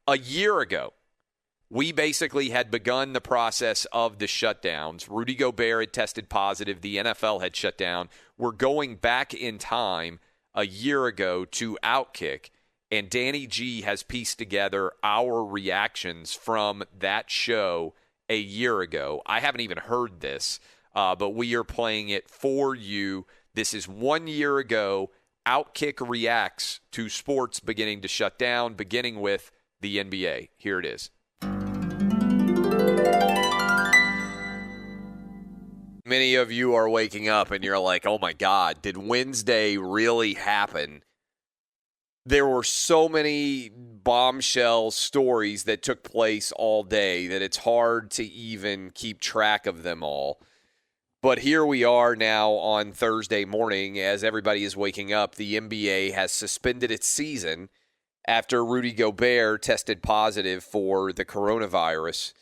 A year ago, we basically had begun the process of the shutdowns. Rudy Gobert had tested positive. The NFL had shut down. We're going back in time a year ago to OutKick, and Danny G has pieced together our reactions from that show a year ago. I haven't even heard this, but we are playing it for you. This is 1 year ago. OutKick reacts to sports beginning to shut down, beginning with the NBA. Here it is. Many of you are waking up and you're like, oh my God, did Wednesday really happen? There were so many bombshell stories that took place all day that it's hard to even keep track of them all. But here we are now on Thursday morning as everybody is waking up. The NBA has suspended its season after Rudy Gobert tested positive for the coronavirus.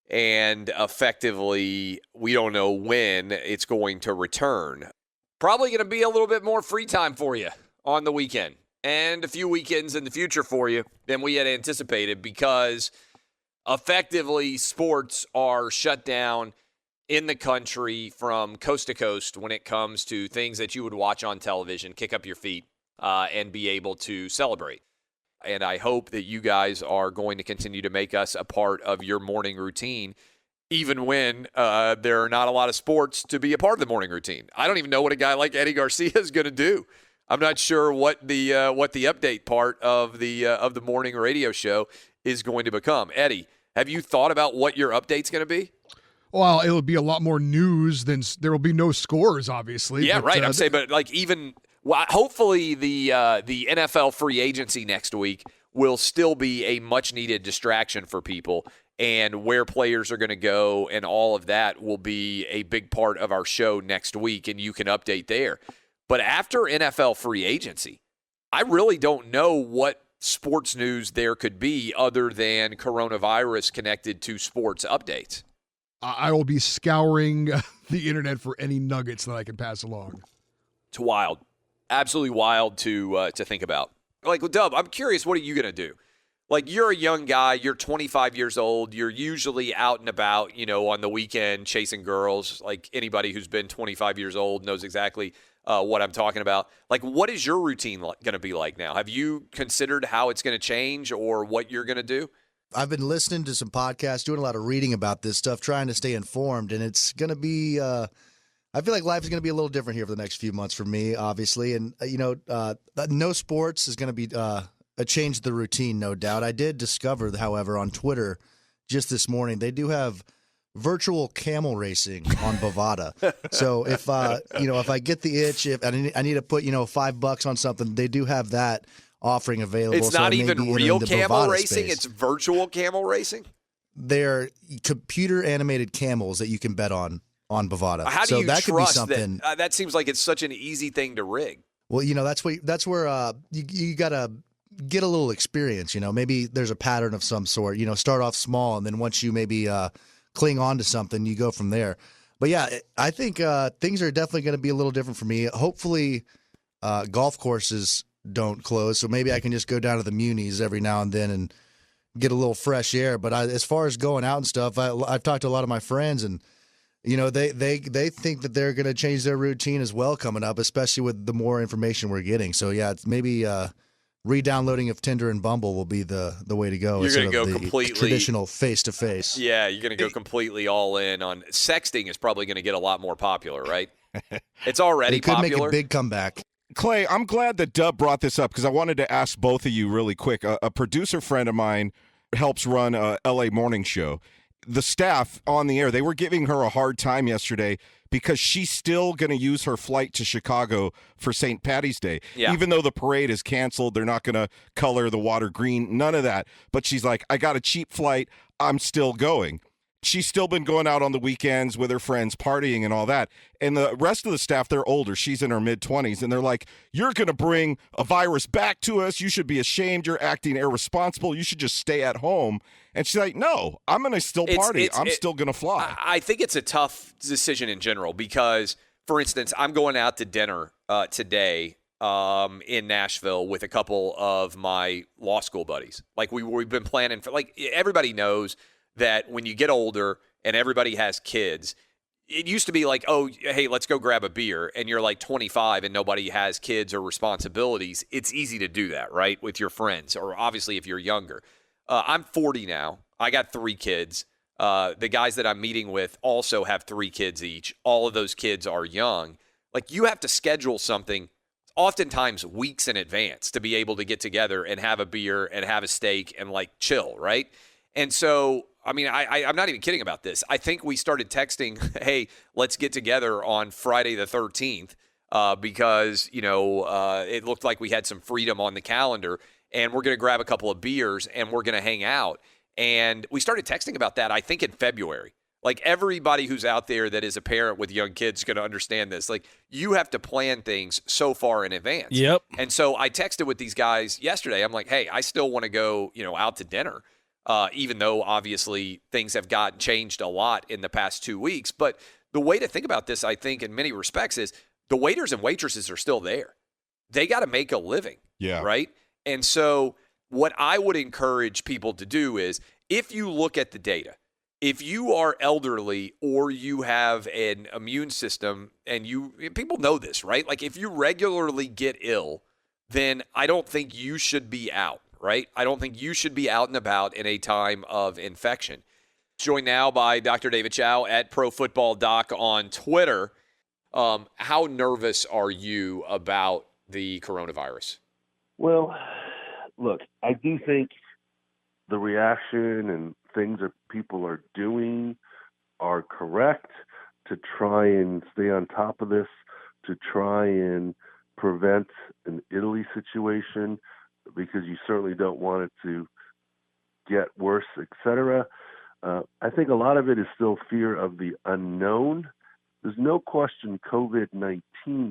And effectively, we don't know when it's going to return. Probably going to be a little bit more free time for you on the weekend and a few weekends in the future for you than we had anticipated because effectively sports are shut down in the country from coast to coast when it comes to things that you would watch on television, kick up your feet, and be able to celebrate. And I hope that you guys are going to continue to make us a part of your morning routine, even when there are not a lot of sports to be a part of the morning routine. I don't even know what a guy like Eddie Garcia is going to do. I'm not sure what the update part of the morning radio show is going to become. Eddie, have you thought about what your update's going to be? Well, it'll be a lot more news than there will be no scores, obviously. Yeah, right. I'm saying, but like even. Well, hopefully the NFL free agency next week will still be a much-needed distraction for people, and where players are going to go and all of that will be a big part of our show next week, and you can update there. But after NFL free agency, I really don't know what sports news there could be other than coronavirus connected to sports updates. I will be scouring the internet for any nuggets that I can pass along. It's wild. Absolutely wild to think about. Like, Dub, I'm curious, what are you going to do? Like, you're a young guy, you're 25 years old, you're usually out and about, on the weekend chasing girls. Like, anybody who's been 25 years old knows exactly what I'm talking about. Like, what is your routine going to be like now? Have you considered how it's going to change or what you're going to do? I've been listening to some podcasts, doing a lot of reading about this stuff, trying to stay informed, and it's going to be I feel like life is going to be a little different here for the next few months for me, obviously. And, no sports is going to be a change to the routine, no doubt. I did discover, however, on Twitter just this morning, they do have virtual camel racing on Bovada. So if I get the itch, if I need to put, $5 on something, they do have that offering available. It's not even real camel Bovada racing. Space. It's virtual camel racing. They're computer animated camels that you can bet on Bovada. How do you that trust could be something? That seems like it's such an easy thing to rig. Well, that's where you got to get a little experience. Maybe there's a pattern of some sort. Start off small, and then once you maybe cling on to something, you go from there. But yeah, I think things are definitely going to be a little different for me. Hopefully, golf courses don't close, so maybe I can just go down to the munis every now and then and get a little fresh air. But as far as going out and stuff, I've talked to a lot of my friends, and they think that they're going to change their routine as well coming up, especially with the more information we're getting. So yeah, it's maybe re-downloading of Tinder and Bumble will be the way to go. You're going to go completely traditional face-to-face. Yeah, you're going to go completely all in on sexting. Is probably going to get a lot more popular, right? It's already popular. It could make a big comeback. Clay, I'm glad that Dub brought this up because I wanted to ask both of you really quick. A producer friend of mine helps run a LA morning show. The staff on the air, they were giving her a hard time yesterday because she's still going to use her flight to Chicago for St. Patty's Day. Yeah. Even though the parade is canceled, they're not going to color the water green, none of that. But she's like, I got a cheap flight, I'm still going. She's still been going out on the weekends with her friends, partying and all that. And the rest of the staff, they're older. She's in her mid-20s. And they're like, you're going to bring a virus back to us. You should be ashamed. You're acting irresponsible. You should just stay at home. And she's like, no, I'm going to still party. I'm still going to fly. I think it's a tough decision in general because, for instance, I'm going out to dinner today in Nashville with a couple of my law school buddies. Like we've been planning for, like, everybody knows that when you get older and everybody has kids, it used to be like, oh, hey, let's go grab a beer, and you're like 25 and nobody has kids or responsibilities. It's easy to do that, right, with your friends, or obviously if you're younger. I'm 40 now. I got 3 kids. The guys that I'm meeting with also have 3 kids each. All of those kids are young. Like, you have to schedule something oftentimes weeks in advance to be able to get together and have a beer and have a steak and, like, chill, right? And so, I mean, I'm not even kidding about this. I think we started texting, hey, let's get together on Friday the 13th because, it looked like we had some freedom on the calendar, and we're going to grab a couple of beers and we're going to hang out. And we started texting about that, I think, in February. Like, everybody who's out there that is a parent with young kids is going to understand this. Like, you have to plan things so far in advance. Yep. And so I texted with these guys yesterday. I'm like, hey, I still want to go, out to dinner. Even though obviously things have gotten changed a lot in the past 2 weeks. But the way to think about this, I think, in many respects, is the waiters and waitresses are still there. They got to make a living, right? And so what I would encourage people to do is, if you look at the data, if you are elderly or you have an immune system, and people know this, right? Like, if you regularly get ill, then I don't think you should be out. Right? I don't think you should be out and about in a time of infection. Joined now by Dr. David Chow at Pro Football Doc on Twitter. How nervous are you about the coronavirus? Well, look, I do think the reaction and things that people are doing are correct to try and stay on top of this, to try and prevent an Italy situation, because you certainly don't want it to get worse, etc. I think a lot of it is still fear of the unknown. There's no question COVID-19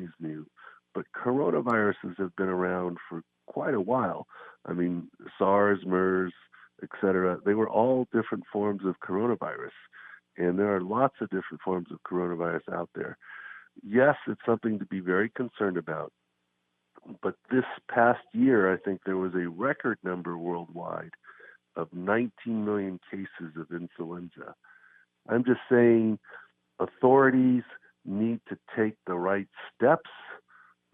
is new, but coronaviruses have been around for quite a while. I mean, SARS, MERS, etc. They were all different forms of coronavirus, and there are lots of different forms of coronavirus out there. Yes, it's something to be very concerned about. But this past year, I think there was a record number worldwide of 19 million cases of influenza. I'm just saying authorities need to take the right steps,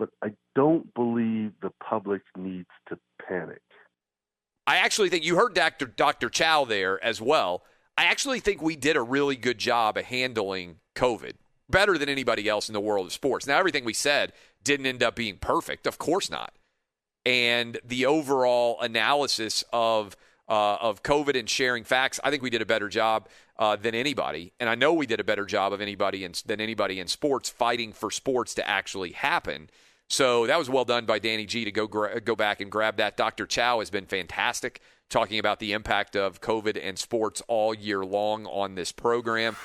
but I don't believe the public needs to panic. I actually think you heard Dr. Chow there as well. I actually think we did a really good job of handling COVID, better than anybody else in the world of sports. Now, everything we said didn't end up being perfect. Of course not. And the overall analysis of COVID and sharing facts, I think we did a better job than anybody. And I know we did a better job than anybody in sports, fighting for sports to actually happen. So that was well done by Danny G to go back and grab that. Dr. Chow has been fantastic, talking about the impact of COVID and sports all year long on this program.